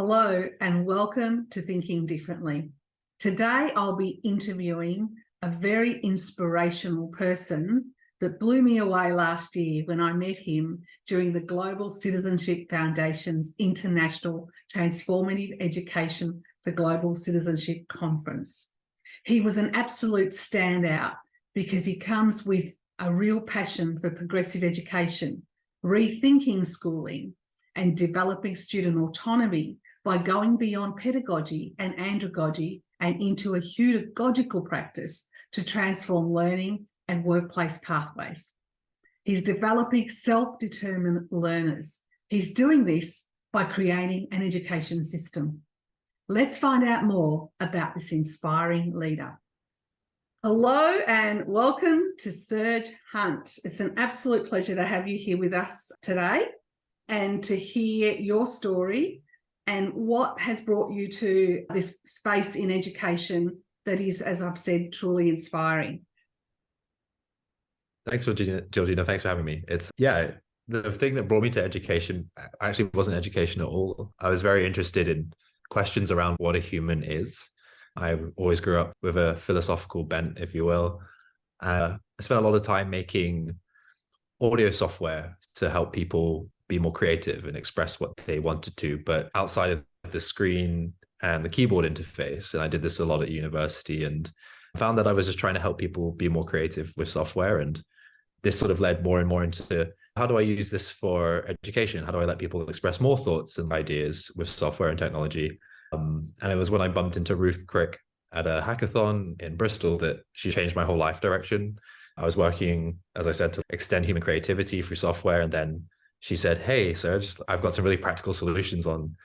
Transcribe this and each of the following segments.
Hello and welcome to Thinking Differently. Today I'll be interviewing a very inspirational person that blew me away last year when I met him during the Global Citizenship Foundation's International Transformative Education for Global Citizenship Conference. He was an absolute standout because he comes with a real passion for progressive education, rethinking schooling, and developing student autonomy by going beyond pedagogy and andragogy and into a hudagogical practice to transform learning and workplace pathways. He's developing self-determined learners. He's doing this by creating an education system. Let's find out more about this inspiring leader. Hello and welcome to Serge Hunt. It's an absolute pleasure to have you here with us today and to hear your story and what has brought you to this space in education that is, as I've said, truly inspiring. Thanks, Georgina. Thanks for having me. The thing that brought me to education actually wasn't education at all. I was very interested in questions around what a human is. I always grew up with a philosophical bent, if you will. I spent a lot of time making audio software to help people be more creative and express what they wanted to, but outside of the screen and the keyboard interface. And I did this a lot at university and found that I was just trying to help people be more creative with software. And this sort of led more and more into how do I use this for education? How do I let people express more thoughts and ideas with software and technology? And it was when I bumped into Ruth Crick at a hackathon in Bristol that she changed my whole life direction. I was working, as I said, to extend human creativity through software. And then she said, "Hey, Serge, I've got some really practical solutions on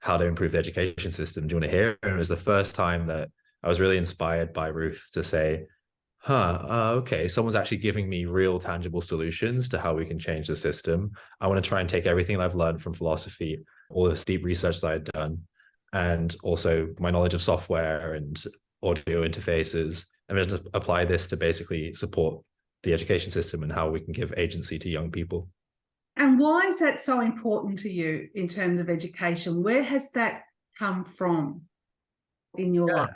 how to improve the education system. Do you want to hear?" And it was the first time that I was really inspired by Ruth to say, okay, someone's actually giving me real tangible solutions to how we can change the system. I want to try and take everything I've learned from philosophy, all this deep research that I'd done, and also my knowledge of software and audio interfaces, and just apply this to basically support the education system and how we can give agency to young people. And why is that so important to you in terms of education? Where has that come from in your life?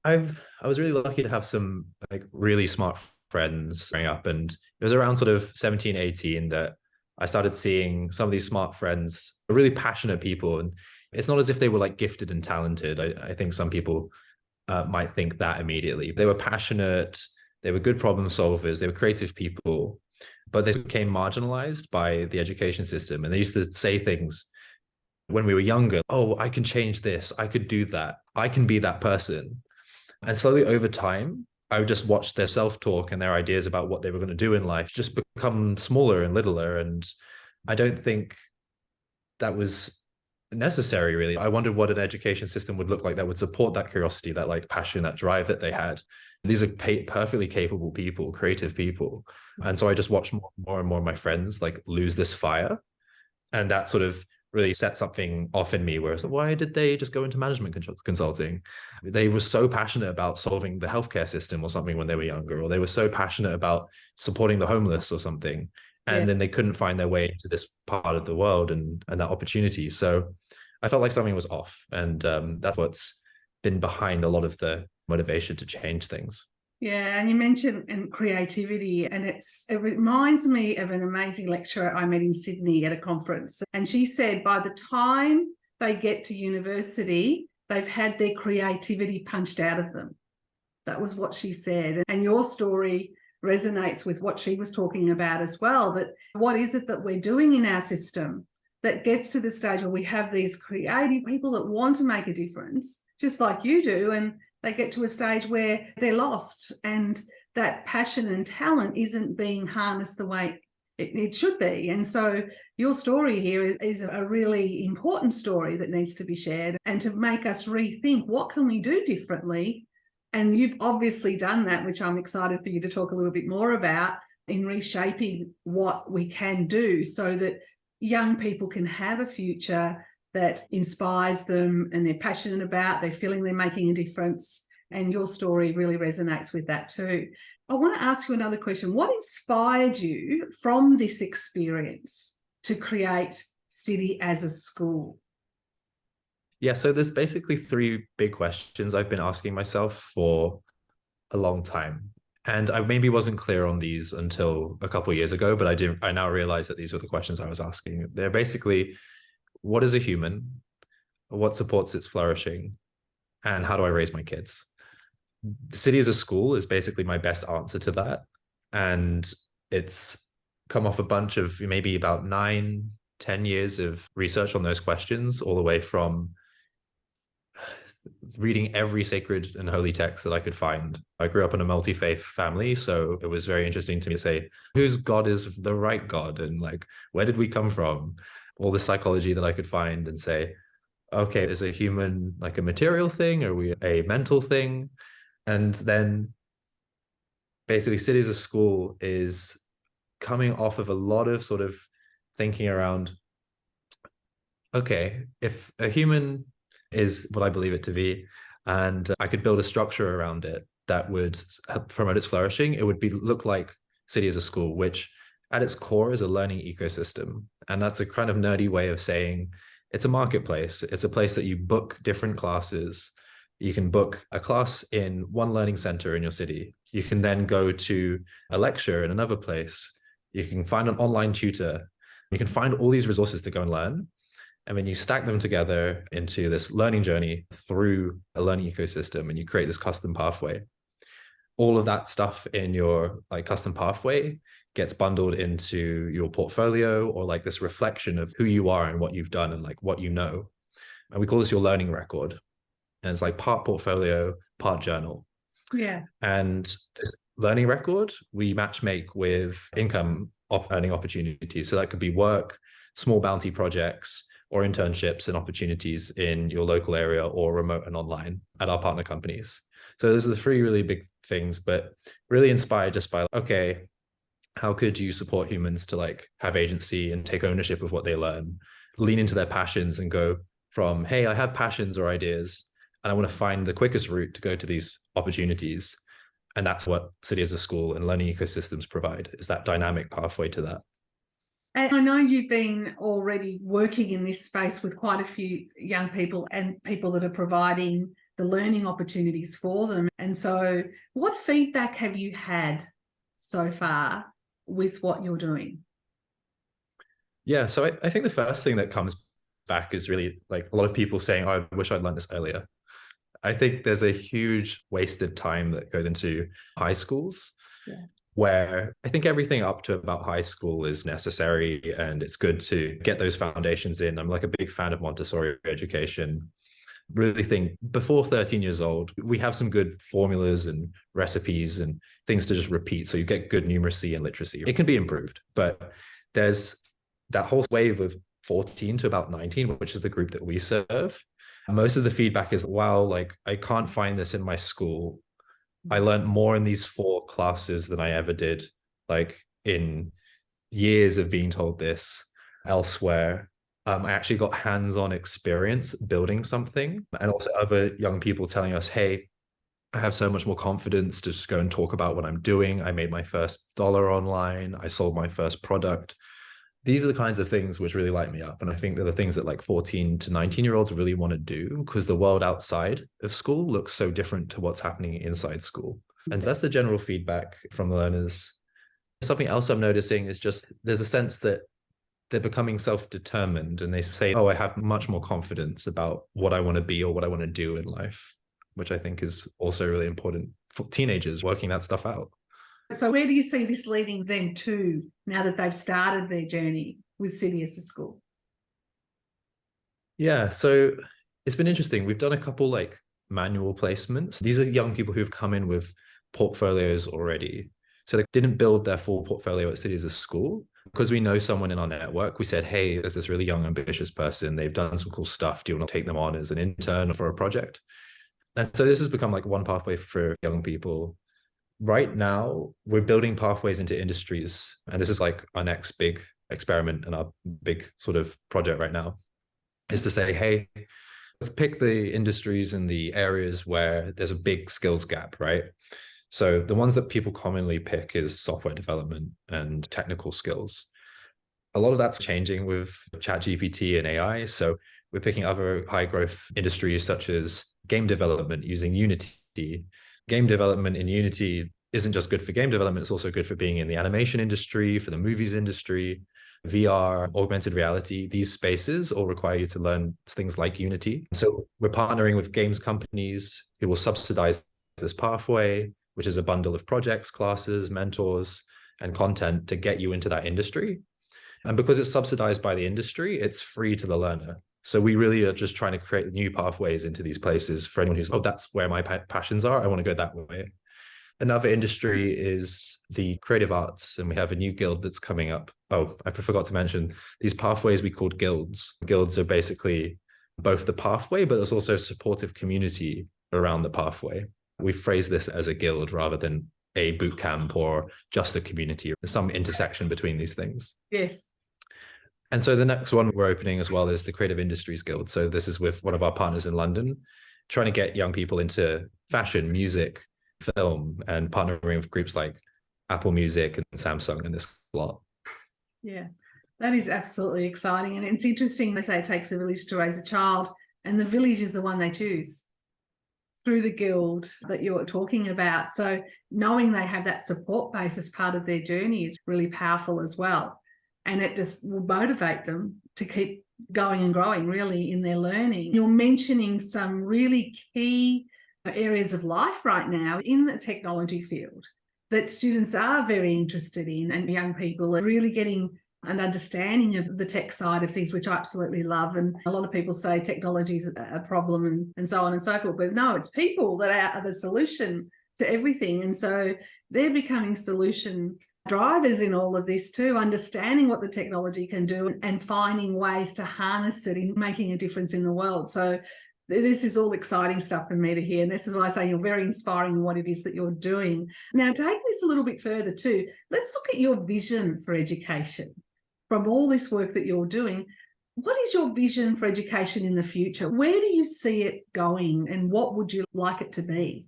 I was really lucky to have some really smart friends growing up, and it was around sort of 17, 18 that I started seeing some of these smart friends, really passionate people. And it's not as if they were gifted and talented. I think some people might think that immediately. They were passionate, they were good problem solvers, they were creative people, but they became marginalized by the education system. And they used to say things when we were younger, "Oh, I can change this, I could do that, I can be that person." And slowly over time, I would just watch their self-talk and their ideas about what they were going to do in life just become smaller and littler. And I don't think that was necessary, really. I wondered what an education system would look like that would support that curiosity, that passion, that drive that they had. These are perfectly capable people, creative people. And so I just watched more and more of my friends lose this fire. And that sort of really set something off in me where it's why did they just go into management consulting? They were so passionate about solving the healthcare system or something when they were younger, or they were so passionate about supporting the homeless or something. And then they couldn't find their way into this part of the world and that opportunity. So I felt like something was off. And that's what's been behind a lot of the motivation to change things. Yeah, and you mentioned creativity, and it reminds me of an amazing lecturer I met in Sydney at a conference. And she said by the time they get to university, they've had their creativity punched out of them. That was what she said. And your story resonates with what she was talking about as well, that what is it that we're doing in our system that gets to the stage where we have these creative people that want to make a difference, just like you do, and they get to a stage where they're lost and that passion and talent isn't being harnessed the way it should be. And so your story here is a really important story that needs to be shared and to make us rethink what can we do differently. And you've obviously done that, which I'm excited for you to talk a little bit more about in reshaping what we can do so that young people can have a future that inspires them and they're passionate about, they're feeling they're making a difference. And your story really resonates with that too. I want to ask you another question. What inspired you from this experience to create City as a school? Yeah, so there's basically three big questions I've been asking myself for a long time. And I maybe wasn't clear on these until a couple of years ago, but I now realize that these were the questions I was asking. They're basically, what is a human? What supports its flourishing? And how do I raise my kids? The city as a school is basically my best answer to that. And it's come off a bunch of maybe about 9, 10 years of research on those questions, all the way from reading every sacred and holy text that I could find. I grew up in a multi-faith family, so it was very interesting to me to say, whose God is the right God? And like, where did we come from? All the psychology that I could find and say, okay, is a human like a material thing? Are we a mental thing? And then basically City as a School is coming off of a lot of sort of thinking around, okay, if a human is what I believe it to be, and I could build a structure around it that would help promote its flourishing, it would be look like City as a School, which at its core is a learning ecosystem. And that's a kind of nerdy way of saying it's a marketplace. It's a place that you book different classes. You can book a class in one learning center in your city. You can then go to a lecture in another place. You can find an online tutor. You can find all these resources to go and learn. And then you stack them together into this learning journey through a learning ecosystem, and you create this custom pathway. All of that stuff in your like custom pathway gets bundled into your portfolio, or like this reflection of who you are and what you've done and like what you know. And we call this your learning record. And it's like part portfolio, part journal. Yeah. And this learning record, we match make with income earning opportunities. So that could be work, small bounty projects, or internships and opportunities in your local area or remote and online at our partner companies. So those are the three really big things, but really inspired just by, okay, how could you support humans to like have agency and take ownership of what they learn, lean into their passions and go from, hey, I have passions or ideas, and I want to find the quickest route to go to these opportunities. And that's what City as a School and learning ecosystems provide, is that dynamic pathway to that. And I know you've been already working in this space with quite a few young people and people that are providing the learning opportunities for them. And so what feedback have you had so far with what you're doing? Yeah, so I think the first thing that comes back is really like a lot of people saying, oh, I wish I'd learned this earlier. I think there's a huge wasted time that goes into high schools. Yeah. Where I think everything up to about high school is necessary and it's good to get those foundations in. I'm like a big fan of Montessori education. Really think before 13 years old, we have some good formulas and recipes and things to just repeat. So you get good numeracy and literacy. It can be improved, but there's that whole wave of 14 to about 19, which is the group that we serve. Most of the feedback is, wow, like I can't find this in my school. I learned more in these 4 classes than I ever did, like in years of being told this elsewhere. I actually got hands-on experience building something, and also other young people telling us, hey, I have so much more confidence to just go and talk about what I'm doing. I made my first dollar online. I sold my first product. These are the kinds of things which really light me up. And I think they're the things that like 14 to 19-year-olds really want to do, because the world outside of school looks so different to what's happening inside school. And that's the general feedback from the learners. Something else I'm noticing is just there's a sense that they're becoming self-determined, and they say, oh, I have much more confidence about what I want to be or what I want to do in life, which I think is also really important for teenagers working that stuff out. So where do you see this leading them to now that they've started their journey with City as a School? Yeah, so it's been interesting. We've done a couple like manual placements. These are young people who've come in with portfolios already. So they didn't build their full portfolio at City as a School. Because we know someone in our network, we said, hey, there's this really young, ambitious person. They've done some cool stuff. Do you want to take them on as an intern or for a project? And so this has become like one pathway for young people. Right now, we're building pathways into industries. And this is like our next big experiment and our big sort of project right now, is to say, hey, let's pick the industries and the areas where there's a big skills gap, right? So the ones that people commonly pick is software development and technical skills. A lot of that's changing with ChatGPT and AI. So We're picking other high growth industries such as game development using Unity. Game development in Unity isn't just good for game development, it's also good for being in the animation industry, for the movies industry, VR, augmented reality. These spaces all require you to learn things like Unity. So we're partnering with games companies who will subsidize this pathway, which is a bundle of projects, classes, mentors, and content to get you into that industry. And because it's subsidized by the industry, it's free to the learner. So we really are just trying to create new pathways into these places for anyone who's, oh, that's where my passions are. I want to go that way. Another industry is the creative arts, and we have a new guild that's coming up. Oh, I forgot to mention these pathways we called guilds. Guilds are basically both the pathway, but there's also a supportive community around the pathway. We phrase this as a guild rather than a boot camp or just a community. There's some intersection between these things. Yes. And so the next one we're opening as well is the Creative Industries Guild. So this is with one of our partners in London, trying to get young people into fashion, music, film, and partnering with groups like Apple Music and Samsung and this lot. Yeah, that is absolutely exciting. And it's interesting, they say it takes a village to raise a child, and the village is the one they choose through the guild that you're talking about. So knowing they have that support base as part of their journey is really powerful as well. And it just will motivate them to keep going and growing really in their learning. You're mentioning some really key areas of life right now in the technology field that students are very interested in, and young people are really getting an understanding of the tech side of things, which I absolutely love. And a lot of people say technology is a problem and so on and so forth, but no, it's people that are the solution to everything. And so they're becoming solution drivers in all of this too, understanding what the technology can do and finding ways to harness it in making a difference in the world. So this is all exciting stuff for me to hear. And this is why I say you're very inspiring in what it is that you're doing. Now, take this a little bit further too. Let's look at your vision for education. From all this work that you're doing, what is your vision for education in the future? Where do you see it going, and what would you like it to be?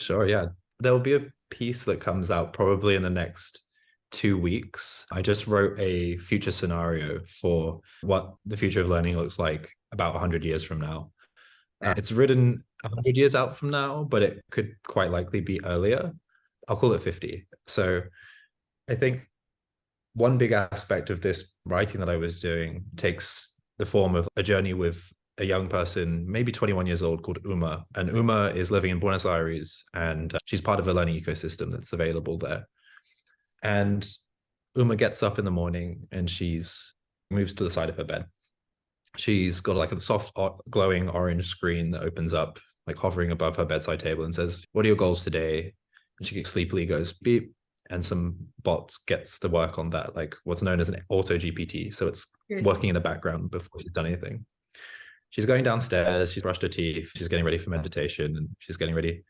Sure, yeah. There'll be a piece that comes out probably in the next 2 weeks. I just wrote a future scenario for what the future of learning looks like about 100 years from now. It's written 100 years out from now, but it could quite likely be earlier. I'll call it 50. So I think one big aspect of this writing that I was doing takes the form of a journey with a young person, maybe 21 years old, called Uma. And Uma is living in Buenos Aires, and she's part of a learning ecosystem that's available there. And Uma gets up in the morning and she's moves to the side of her bed. She's got like a soft glowing orange screen that opens up, like hovering above her bedside table, and says, "What are your goals today?" And she sleepily goes beep, and some bot gets to work on that, like what's known as an auto GPT. So it's working in the background before she's done anything. She's going downstairs, she's brushed her teeth, she's getting ready for meditation, and she's getting ready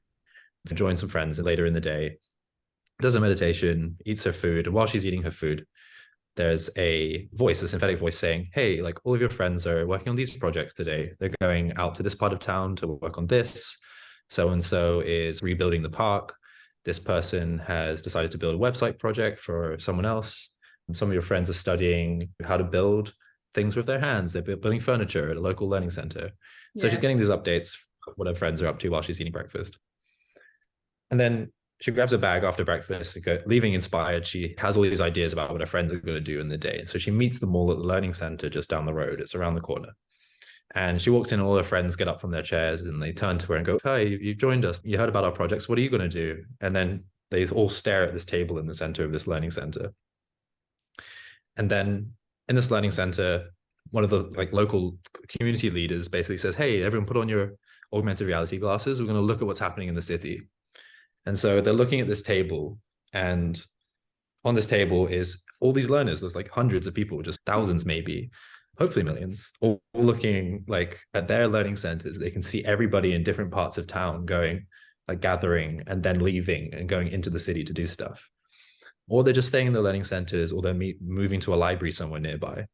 to join some friends later in the day. Does her meditation, eats her food, and while she's eating her food, there's a voice, a synthetic voice saying, "Hey, like all of your friends are working on these projects today. They're going out to this part of town to work on this. So-and-so is rebuilding the park. This person has decided to build a website project for someone else. Some of your friends are studying how to build things with their hands. They're building furniture at a local learning center." So she's getting these updates, what her friends are up to while she's eating breakfast. And then she grabs a bag after breakfast, leaving inspired. She has all these ideas about what her friends are going to do in the day. And so she meets them all at the learning center just down the road. It's around the corner. And she walks in, and all her friends get up from their chairs and they turn to her and go, "Hi, you've joined us. You heard about our projects. What are you going to do?" And then they all stare at this table in the center of this learning center. And then in this learning center, one of the like local community leaders basically says, "Hey, everyone put on your augmented reality glasses. We're going to look at what's happening in the city." And so they're looking at this table, and on this table is all these learners. There's like hundreds of people, just thousands, maybe, hopefully millions, all looking like at their learning centers. They can see everybody in different parts of town going, like gathering and then leaving and going into the city to do stuff. Or they're just staying in the learning centers, or they're moving to a library somewhere nearby.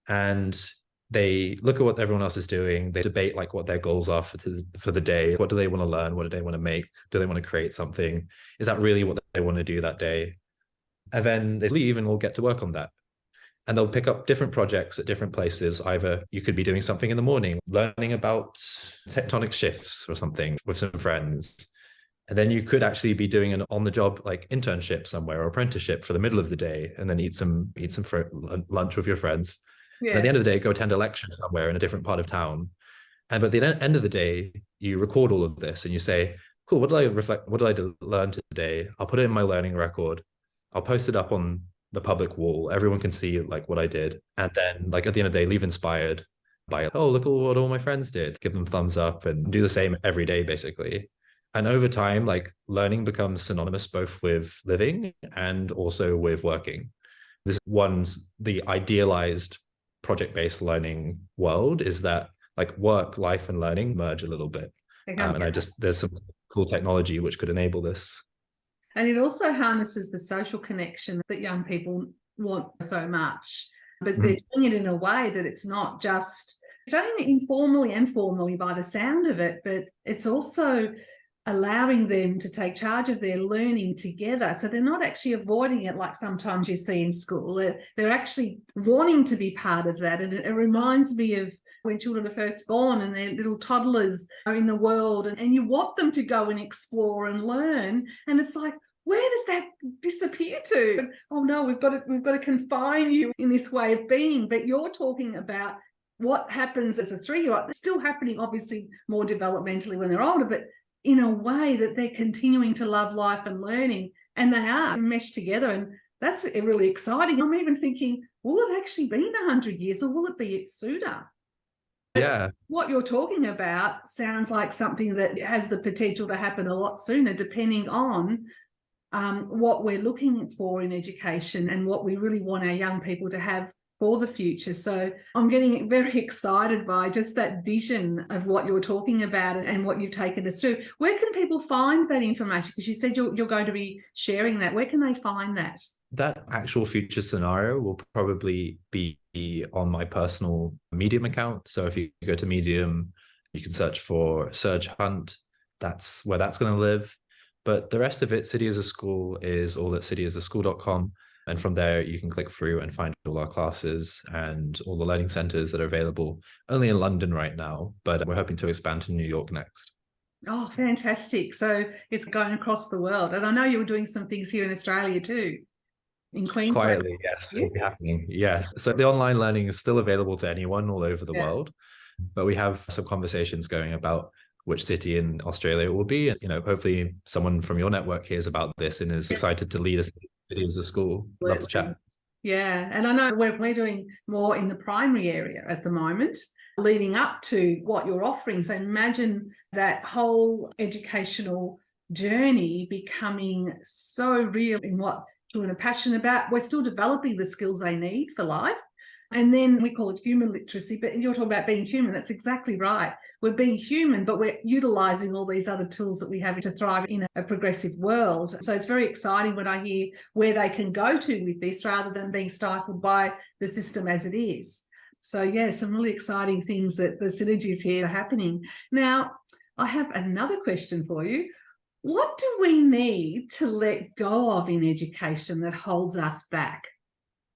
And they look at what everyone else is doing. They debate like what their goals are for the day. What do they want to learn? What do they want to make? Do they want to create something? Is that really what they want to do that day? And then they leave and all get to work on that. and they'll pick up different projects at different places. Either you could be doing something in the morning, learning about tectonic shifts or something with some friends. And then you could actually be doing an on-the-job like internship somewhere or apprenticeship for the middle of the day, and then eat some lunch with your friends. And at Yeah. the end of the day, go attend a lecture somewhere in a different part of town. And but at the end of the day, you record all of this and you say, cool, what did I reflect? What did I learn today? I'll put it in my learning record. I'll post it up on the public wall. Everyone can see like what I did. And then like at the end of the day, leave inspired by, oh, look at what all my friends did. Give them thumbs up and do the same every day, basically. And over time, like learning becomes synonymous both with living and also with working. This one's the idealized project-based learning world is that like work, life, and learning merge a little bit. And there's some cool technology which could enable this. And it also harnesses the social connection that young people want so much, but they're doing it in a way that it's not just studying informally and formally by the sound of it, but it's also allowing them to take charge of their learning together. So they're not actually avoiding it like sometimes you see in school. They're actually wanting to be part of that. And it reminds me of when children are first born and their little toddlers are in the world, and you want them to go and explore and learn. And it's like, where does that disappear to? Oh no, we've got to confine you in this way of being. But you're talking about what happens as a 3-year-old. It's still happening, obviously, more developmentally when they're older, but in a way that they're continuing to love life and learning, and they are meshed together. And that's really exciting. I'm even thinking, will it actually be in 100 years or will it be sooner? Yeah. What you're talking about sounds like something that has the potential to happen a lot sooner, depending on what we're looking for in education and what we really want our young people to have for the future. So I'm getting very excited by just that vision of what you're talking about and what you've taken us through. Where can people find that information? Because you said you're going to be sharing that. Where can they find that? That actual future scenario will probably be on my personal Medium account. So if you go to Medium, you can search for Serge Hunt. That's where that's going to live. But the rest of it, City as a School, is all at cityasaschool.com. And from there, you can click through and find all our classes and all the learning centers that are available only in London right now, but we're hoping to expand to New York next. Oh, fantastic. So it's going across the world. And I know you're doing some things here in Australia too, in Queensland. Quietly, yes, it'll be happening. Yes. So the online learning is still available to anyone all over the world, but we have some conversations going about which city in Australia it will be. And, hopefully someone from your network hears about this and is excited to lead us City as a School. Love to chat. Yeah. And I know we're doing more in the primary area at the moment, leading up to what you're offering. So imagine that whole educational journey becoming so real in what children are passionate about. We're still developing the skills they need for life. And then we call it human literacy, but you're talking about being human. That's exactly right. We're being human, but we're utilising all these other tools that we have to thrive in a progressive world. So it's very exciting when I hear where they can go to with this rather than being stifled by the system as it is. So yeah, some really exciting things that the synergies here are happening. Now, I have another question for you. What do we need to let go of in education that holds us back?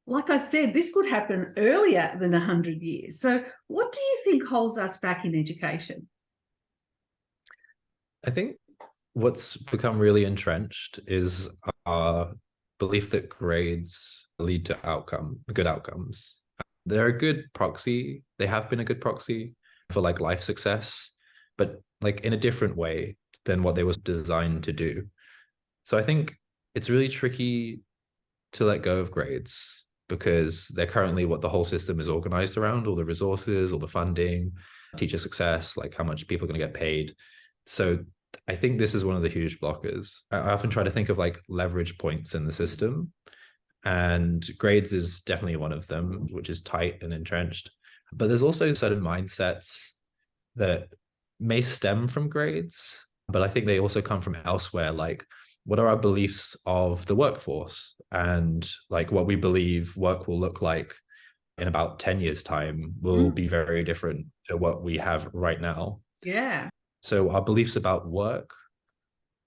Like I said, this could happen earlier than 100 years. So what do you think holds us back in education? I think what's become really entrenched is our belief that grades lead to good outcomes. They're a good proxy. They have been a good proxy for like life success, but like in a different way than what they were designed to do. So I think it's really tricky to let go of grades because they're currently what the whole system is organized around, all the resources, all the funding, teacher success, like how much people are going to get paid. So I think this is one of the huge blockers. I often try to think of like leverage points in the system, and grades is definitely one of them, which is tight and entrenched. But there's also certain mindsets that may stem from grades, but I think they also come from elsewhere, like what are our beliefs of the workforce and like what we believe work will look like in about 10 years time will be very different to what we have right now. Yeah. So our beliefs about work,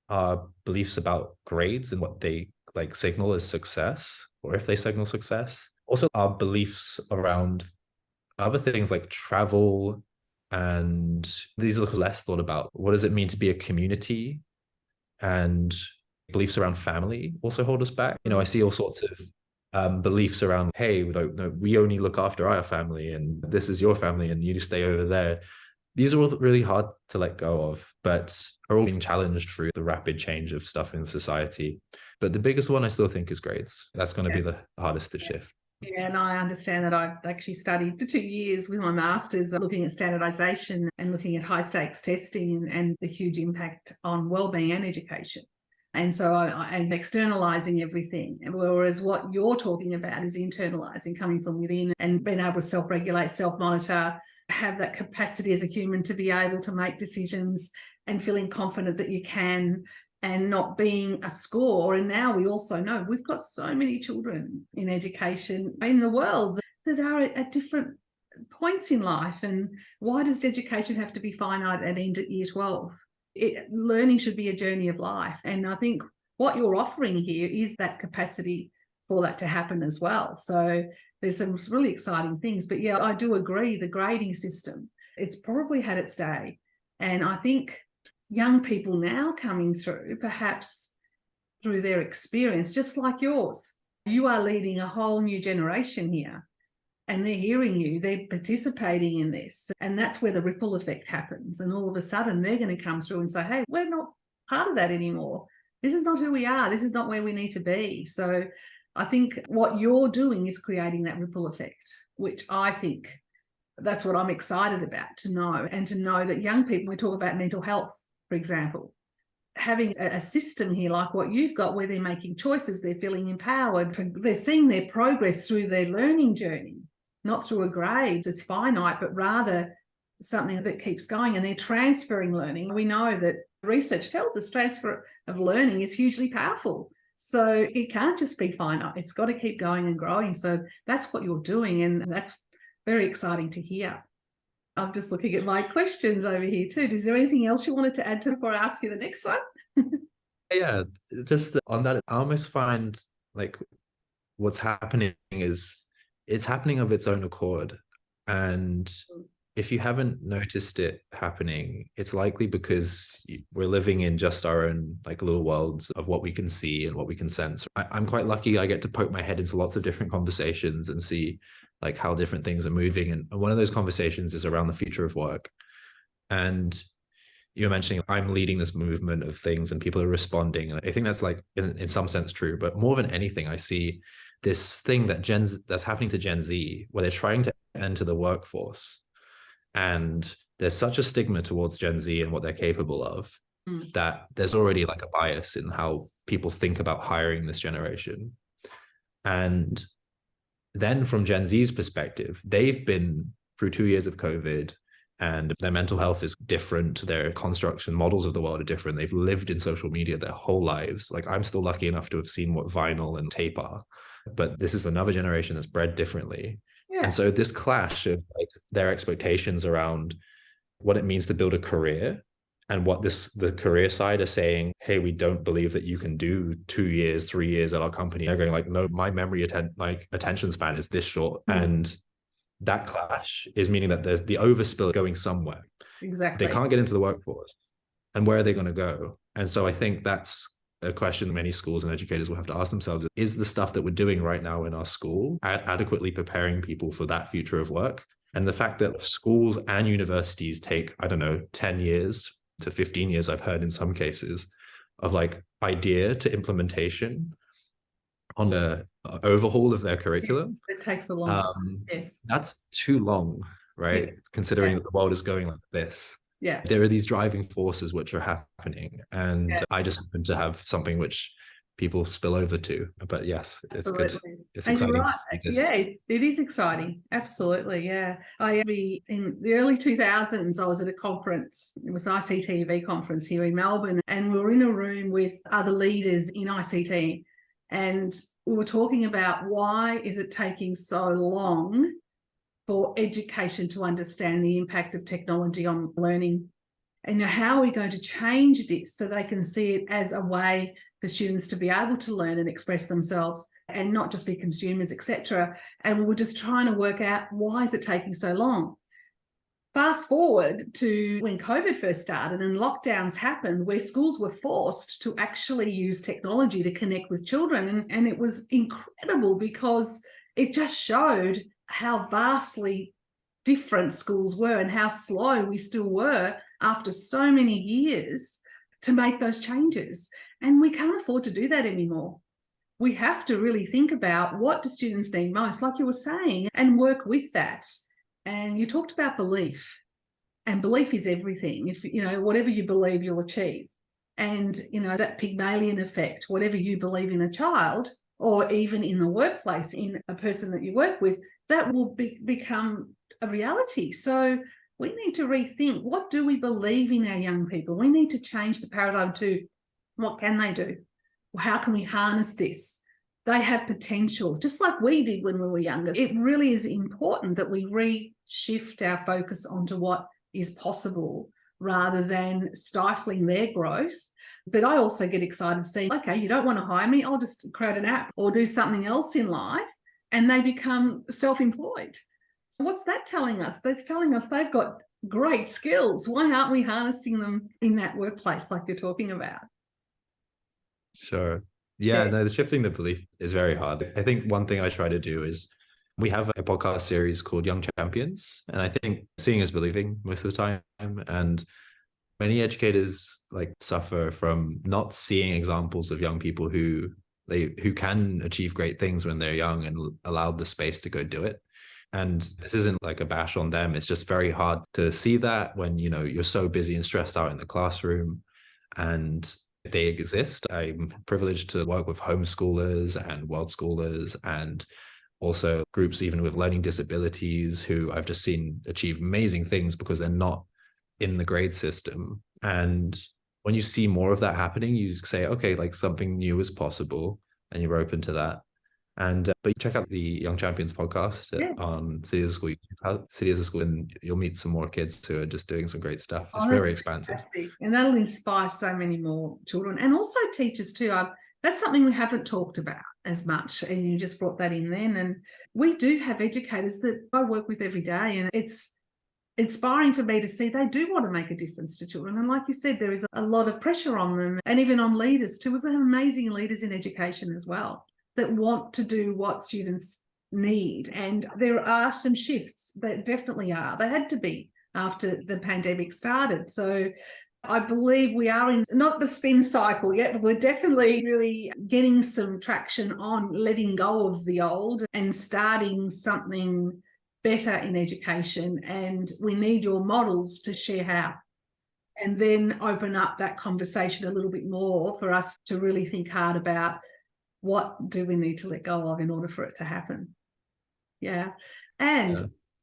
our beliefs about grades and what they like signal as success, or if they signal success, also our beliefs around other things like travel, and these are less thought about. What does it mean to be a community? And beliefs around family also hold us back. I see all sorts of beliefs around, hey, we only look after our family, and this is your family, and you stay over there. These are all really hard to let go of, but are all being challenged through the rapid change of stuff in society. But the biggest one I still think is grades. That's going to be the hardest to shift. Yeah, and I understand that I've actually studied for 2 years with my master's looking at standardization and looking at high stakes testing and the huge impact on wellbeing and education. And so and externalizing everything. Whereas what you're talking about is internalizing, coming from within and being able to self-regulate, self-monitor, have that capacity as a human to be able to make decisions and feeling confident that you can, and not being a score. And now we also know we've got so many children in education in the world that are at different points in life. And why does education have to be finite and end at year 12? Learning should be a journey of life. And I think what you're offering here is that capacity for that to happen as well. So there's some really exciting things. But yeah, I do agree, the grading system, it's probably had its day. And I think young people now coming through, perhaps through their experience, just like yours, you are leading a whole new generation here. And they're hearing you, they're participating in this. And that's where the ripple effect happens. And all of a sudden, they're going to come through and say, hey, we're not part of that anymore. This is not who we are. This is not where we need to be. So I think what you're doing is creating that ripple effect, which I think that's what I'm excited about to know. And to know that young people, we talk about mental health, for example, having a system here like what you've got where they're making choices, they're feeling empowered, they're seeing their progress through their learning journey, not through a grade. It's finite, but rather something that keeps going, and they're transferring learning. We know that research tells us transfer of learning is hugely powerful. So it can't just be finite. It's got to keep going and growing. So that's what you're doing, and that's very exciting to hear. I'm just looking at my questions over here too. Is there anything else you wanted to add to before I ask you the next one? Yeah, just on that, I almost find like what's happening is it's happening of its own accord. And if you haven't noticed it happening, it's likely because we're living in just our own like little worlds of what we can see and what we can sense. I'm quite lucky. I get to poke my head into lots of different conversations and see like how different things are moving. And one of those conversations is around the future of work. And you're mentioning I'm leading this movement of things and people are responding. And I think that's like in some sense true, but more than anything, I see this thing that's happening to Gen Z where they're trying to enter the workforce. And there's such a stigma towards Gen Z and what they're capable of that there's already like a bias in how people think about hiring this generation. And then from Gen Z's perspective, they've been through 2 years of COVID and their mental health is different. Their construction models of the world are different. They've lived in social media their whole lives. Like I'm still lucky enough to have seen what vinyl and tape are, but this is another generation that's bred differently. Yeah. And so this clash of like their expectations around what it means to build a career and what the career side are saying, hey, we don't believe that you can do 2 years, 3 years at our company. They're going like, no, my attention span is this short. And that clash is meaning that there's the overspill going somewhere. Exactly. They can't get into the workforce. And where are they going to go? And so I think that's a question many schools and educators will have to ask themselves. Is the stuff that we're doing right now in our school adequately preparing people for that future of work? And the fact that schools and universities take, 10 years to 15 years, I've heard in some cases, of like idea to implementation on the overhaul of their curriculum. Yes, it takes a long time. Yes. That's too long, right? Yeah. Considering that the world is going like this. Yeah. There are these driving forces which are happening. And I just happen to have something which people spill over to. But yes, it's good. It's exciting. Right. Yeah, it is exciting. Absolutely. Yeah. In the early 2000s, I was at a conference. It was an ICTV conference here in Melbourne. And we were in a room with other leaders in ICT. And we were talking about why is it taking so long for education to understand the impact of technology on learning, and how are we going to change this so they can see it as a way for students to be able to learn and express themselves and not just be consumers, etc. And we were just trying to work out, why is it taking so long? Fast forward to when COVID first started and lockdowns happened, where schools were forced to actually use technology to connect with children. And it was incredible, because it just showed how vastly different schools were and how slow we still were after so many years to make those changes. And we can't afford to do that anymore. We have to really think about, what do students need most, like you were saying, and work with that. And you talked about belief, and belief is everything. If, whatever you believe, you'll achieve. And, that Pygmalion effect, whatever you believe in a child, or even in the workplace, in a person that you work with, that will become a reality. So we need to rethink, what do we believe in our young people? We need to change the paradigm to, what can they do? How can we harness this? They have potential, just like we did when we were younger. It really is important that we reshift our focus onto what is possible, rather than stifling their growth. But I also get excited seeing, okay, you don't want to hire me, I'll just create an app or do something else in life, and they become self-employed. So what's that telling us? That's telling us they've got great skills. Why aren't we harnessing them in that workplace like you're talking about? Sure. Yeah, no, shifting the belief is very hard. I think one thing I try to do is, we have a podcast series called Young Champions, and I think seeing is believing most of the time. And many educators suffer from not seeing examples of young people who can achieve great things when they're young and allowed the space to go do it. And this isn't like a bash on them. It's just very hard to see that when, you're so busy and stressed out in the classroom, and they exist. I'm privileged to work with homeschoolers and world schoolers, and also groups even with learning disabilities, who I've just seen achieve amazing things because they're not in the grade system. And when you see more of that happening, you say, okay, something new is possible, and you're open to that. And but check out the Young Champions podcast on City as a School. City as a School, and you'll meet some more kids who are just doing some great stuff. It's very expansive. Fantastic. And that'll inspire so many more children, and also teachers too. That's something we haven't talked about as much, and you just brought that in then. And we do have educators that I work with every day, and it's inspiring for me to see they do want to make a difference to children. And like you said, there is a lot of pressure on them, and even on leaders too. We've got amazing leaders in education as well that want to do what students need. And there are some shifts, that definitely are. They had to be after the pandemic started. So I believe we are in not the spin cycle yet, but we're definitely really getting some traction on letting go of the old and starting something better in education. And we need your models to share how, and then open up that conversation a little bit more for us to really think hard about, what do we need to let go of in order for it to happen? Yeah. And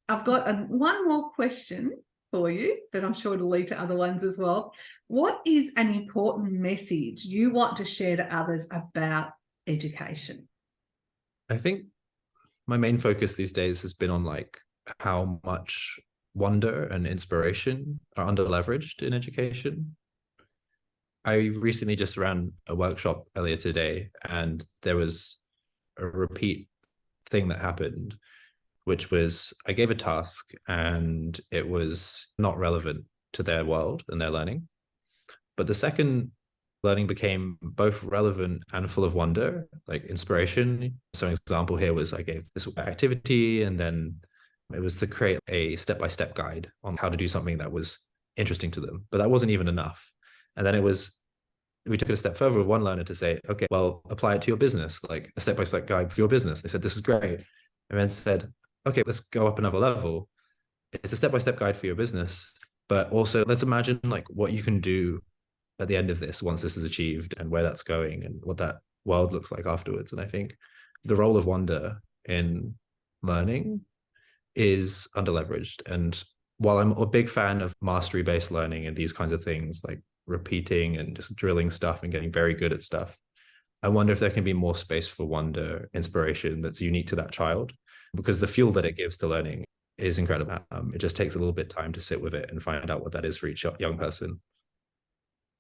I've got one more question for you, but I'm sure it'll lead to other ones as well. What is an important message you want to share to others about education? I think my main focus these days has been on how much wonder and inspiration are under-leveraged in education. I recently just ran a workshop earlier today, and there was a repeat thing that happened, which was I gave a task and it was not relevant to their world and their learning. But the second learning became both relevant and full of wonder, like inspiration. So an example here was I gave this activity, and then it was to create a step-by-step guide on how to do something that was interesting to them. But that wasn't even enough. And then we took it a step further with one learner to say, okay, well, apply it to your business, like a step-by-step guide for your business. They said, this is great. And then said, okay, let's go up another level. It's a step-by-step guide for your business, but also let's imagine what you can do at the end of this once this is achieved, and where that's going and what that world looks like afterwards. And I think the role of wonder in learning is underleveraged. And while I'm a big fan of mastery-based learning and these kinds of things, like repeating and just drilling stuff and getting very good at stuff, I wonder if there can be more space for wonder, inspiration that's unique to that child, because the fuel that it gives to learning is incredible. It just takes a little bit of time to sit with it and find out what that is for each young person.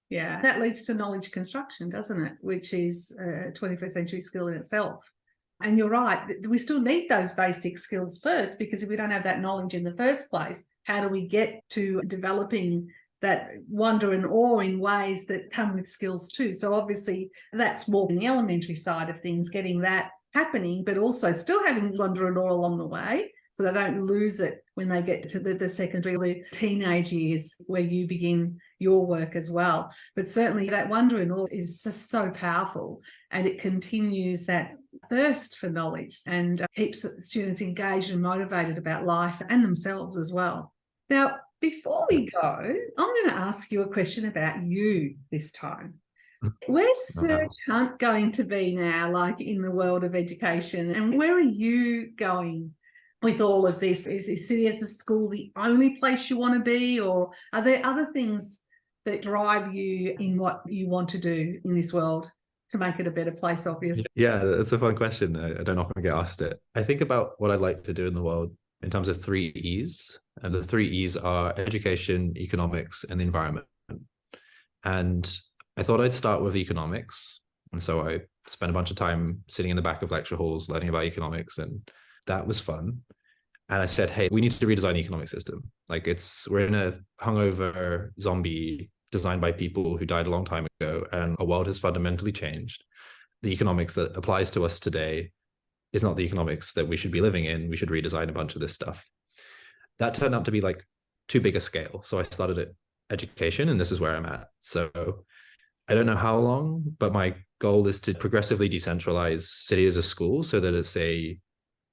Yeah, that leads to knowledge construction, doesn't it? Which is a 21st century skill in itself. And you're right, we still need those basic skills first, because if we don't have that knowledge in the first place, how do we get to developing that wonder and awe in ways that come with skills too? So obviously that's more in the elementary side of things, getting that happening, but also still having wonder and awe along the way, so they don't lose it when they get to the secondary or the teenage years where you begin your work as well. But certainly that wonder and awe is just so powerful, and it continues that thirst for knowledge and keeps students engaged and motivated about life and themselves as well. Now, before we go, I'm going to ask you a question about you this time. Where's Serge Hunt going to be now, like in the world of education, and where are you going with all of this? Is City as a School the only place you want to be, or are there other things that drive you in what you want to do in this world to make it a better place, obviously? Yeah, that's a fun question. I don't often get asked it. I think about what I'd like to do in the world in terms of 3 E's. And the 3 E's are education, economics, and the environment. And I thought I'd start with economics. And so I spent a bunch of time sitting in the back of lecture halls learning about economics, and that was fun. And I said, hey, we need to redesign the economic system. Like, we're in a hungover zombie designed by people who died a long time ago, and our world has fundamentally changed. The economics that applies to us today is not the economics that we should be living in. We should redesign a bunch of this stuff. That turned out to be like too big a scale. So I started at education, and this is where I'm at. So I don't know how long, but my goal is to progressively decentralize City as a School so that it's a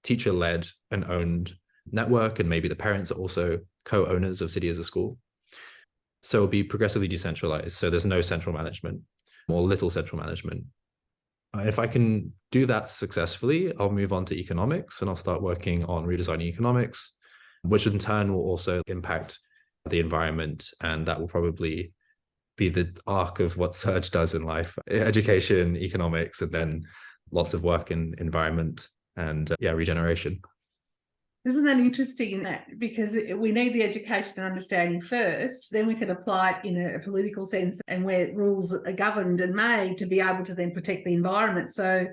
teacher-led and owned network, and maybe the parents are also co-owners of City as a School. So it'll be progressively decentralized. So there's no central management, or little central management. If I can do that successfully, I'll move on to economics, and I'll start working on redesigning economics, which in turn will also impact the environment. And that will probably be the arc of what Serge does in life: education, economics, and then lots of work in environment and regeneration. Isn't that interesting in that? Because we need the education and understanding first, then we can apply it in a political sense and where rules are governed and made to be able to then protect the environment. So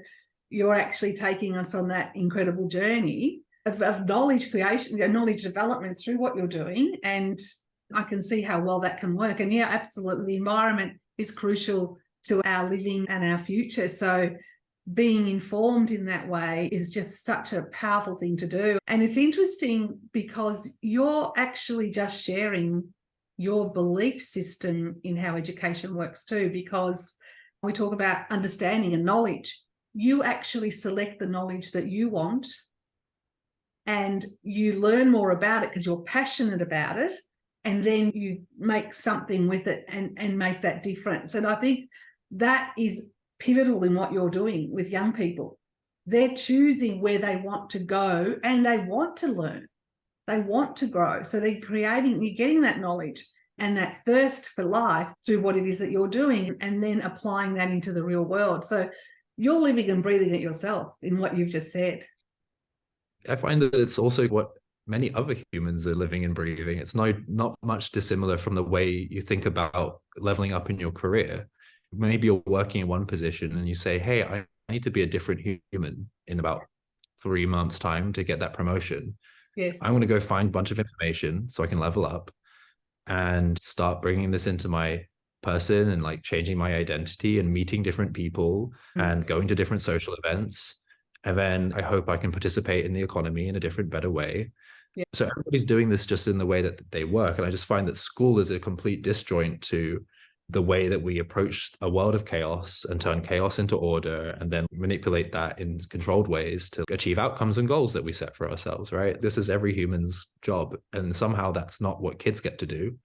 you're actually taking us on that incredible journey of knowledge creation, knowledge development through what you're doing. And I can see how well that can work. And yeah, absolutely, the environment is crucial to our living and our future. So being informed in that way is just such a powerful thing to do. And it's interesting because you're actually just sharing your belief system in how education works too, because we talk about understanding and knowledge. You actually select the knowledge that you want, and you learn more about it because you're passionate about it, and then you make something with it and make that difference. And I think that is pivotal in what you're doing with young people. They're choosing where they want to go, and they want to learn. They want to grow. So you're getting that knowledge and that thirst for life through what it is that you're doing, and then applying that into the real world. So you're living and breathing it yourself in what you've just said. I find that it's also what many other humans are living and breathing. It's not much dissimilar from the way you think about leveling up in your career. Maybe you're working in one position and you say, hey, I need to be a different human in about 3 months' time to get that promotion. Yes. I'm going to go find a bunch of information so I can level up and start bringing this into my person, and like changing my identity and meeting different people and going to different social events. And then I hope I can participate in the economy in a different, better way. Yeah. So everybody's doing this just in the way that they work. And I just find that school is a complete disjoint to the way that we approach a world of chaos and turn chaos into order, and then manipulate that in controlled ways to achieve outcomes and goals that we set for ourselves, right? This is every human's job. And somehow that's not what kids get to do.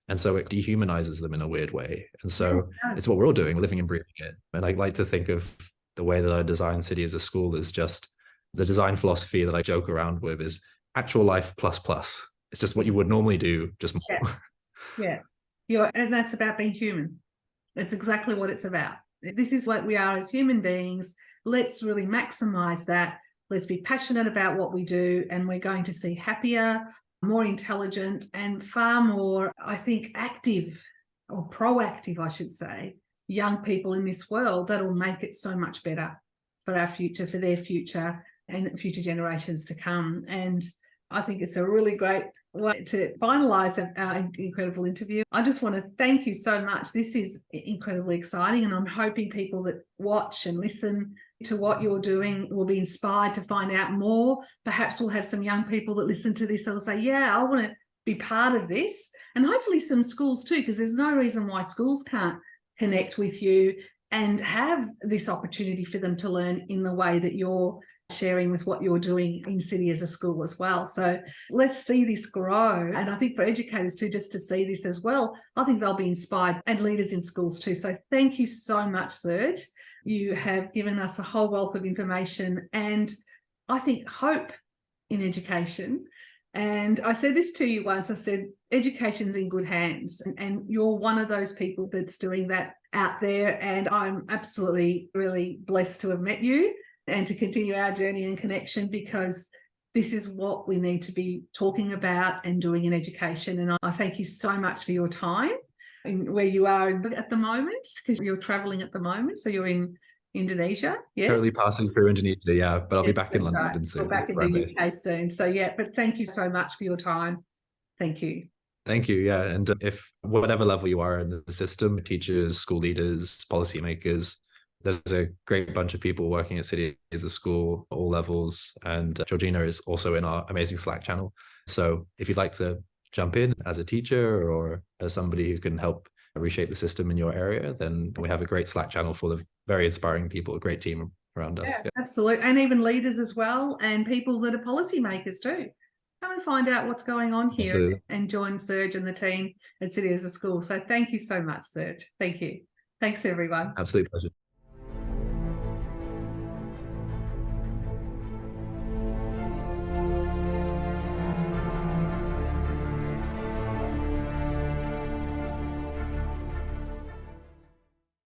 And so it dehumanizes them in a weird way. And so it's what we're all doing, living and breathing it. And I like to think of the way that I design City as a School is just the design philosophy that I joke around with is actual life plus plus. It's just what you would normally do, just more. Yeah. And that's about being human. That's exactly what it's about. This is what we are as human beings. Let's really maximize that. Let's be passionate about what we do, and we're going to see happier, more intelligent, and far more, I think, active, or proactive, I should say, young people in this world that'll make it so much better for our future, for their future and future generations to come. And I think it's a really great way to finalise our incredible interview. I just want to thank you so much. This is incredibly exciting, and I'm hoping people that watch and listen to what you're doing will be inspired to find out more. Perhaps we'll have some young people that listen to this that will say, yeah, I want to be part of this. And hopefully some schools too, because there's no reason why schools can't connect with you and have this opportunity for them to learn in the way that you're sharing with what you're doing in City as a school as well. So let's see this grow. And I think for educators too, just to see this as well, I think they'll be inspired, and leaders in schools too. So thank you so much, Serge. You have given us a whole wealth of information and I think hope in education. And I said this to you once, I said, education's in good hands. And you're one of those people that's doing that out there. And I'm absolutely really blessed to have met you and to continue our journey and connection, because this is what we need to be talking about and doing in education. And I thank you so much for your time in where you are at the moment, because you're traveling at the moment. So you're in Indonesia, yes? Currently passing through Indonesia, yeah, but I'll be back in London right. soon. We're back in the UK soon. So yeah, but thank you so much for your time. Thank you. Thank you. Yeah. And if whatever level you are in the system, teachers, school leaders, policymakers, there's a great bunch of people working at City as a school, all levels. And Georgina is also in our amazing Slack channel. So if you'd like to jump in as a teacher or as somebody who can help reshape the system in your area, then we have a great Slack channel full of very inspiring people, a great team around us. Yeah, absolutely. And even leaders as well, and people that are policymakers too. Come and find out what's going on here. Absolutely. And join Serge and the team at City as a School. So thank you so much, Serge. Thank you. Thanks, everyone. Absolute pleasure.